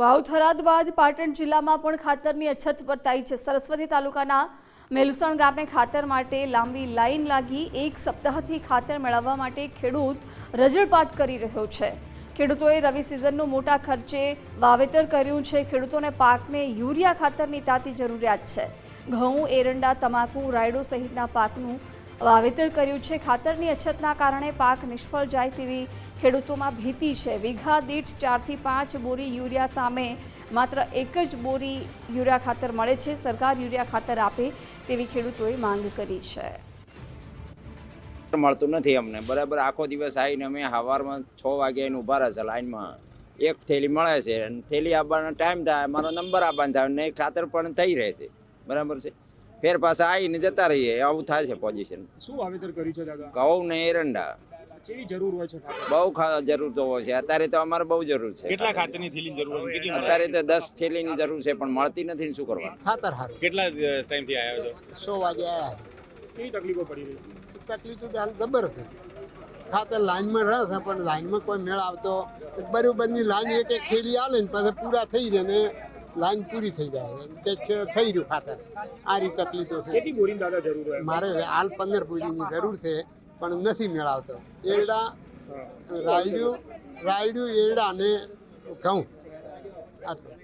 વાવ થરાદ બાદ પાટણ જિલ્લામાં પણ ખાતરની અછત વર્તાઈ છે। સરસ્વતી તાલુકાના મેલુસણ ગામે ખાતર માટે લાંબી લાઈન લાગી। એક સપ્તાહથી ખાતર મેળવવા માટે ખેડૂત રઝળપાટ કરી રહ્યો છે। ખેડૂતોએ રવિ સિઝનનું મોટા ખર્ચે વાવેતર કર્યું છે। ખેડૂતોને પાકને યુરિયા ખાતરની તાતી જરૂરિયાત છે। ઘઉં, એરંડા, તમાકુ, રાયડો સહિતના પાકનું વાવેતર કર્યું છે। ખાતરની અછતના કારણે પાક નિષ્ફળ જાય તેવી ખેડૂતોમાં ભીતિ છે। વીઘા દીઠ 4 થી 5 બોરી યુરિયા સામે માત્ર 1 જ બોરી યુરિયા ખાતર મળે છે। સરકાર યુરિયા ખાતર આપે તેવી ખેડૂતોએ માંગ કરી છે। મળતું નથી અમને બરાબર। આખો દિવસ આવીને અમે સવારમાં 6 વાગે આવીને ઊભા રહે છે લાઈનમાં। એક થેલી મળે છે અને થેલી આપવાનો ટાઈમ થાય, અમારો નંબર આપવાનો થાય ને ખાતર પણ થઈ રહે છે બરાબર છે। ફેર પાછા આવીને જતા રહીએ, આવું થાય છે પોઝિશન। શું વાવેતર કર્યું છે દાદા? ઘઉં ને એરંડા। કેવી જરૂર હોય છે ખાતર? બહુ જરૂર તો હોય છે। અત્યારે તો અમારે બહુ જરૂર છે। કેટલા ખાતરની થેલીની જરૂર હોય? કેટલી અત્યારે તો 10 થેલીની જરૂર છે પણ મળતી નથી ને શું કરવાનું। ખાતર હારું કેટલા ટાઈમથી આવ્યો છો? 100 વાગે આવ્યા કેવી તકલીફો પડી રહી? તકલીફ તો હાલ જબર છે। ખાતર લાઈનમાં રહે છે પણ લાઈનમાં કોઈ મેળ આવતો બરોબરની લાઈન એક થેલી આલે ને પછી પૂરા થઈ રહે ને લાઈન પૂરી થઈ જાય કે થઈ રહ્યું ખાતર। આ રીતે તકલીફો છે। કેટલી બોરીની દાદા જરૂર હોય? મારે હાલ 15 બોરીની જરૂર છે પણ નથી મેળ આવતો। એરડા, રાયડું, એરડા અને ઘઉં આટલું।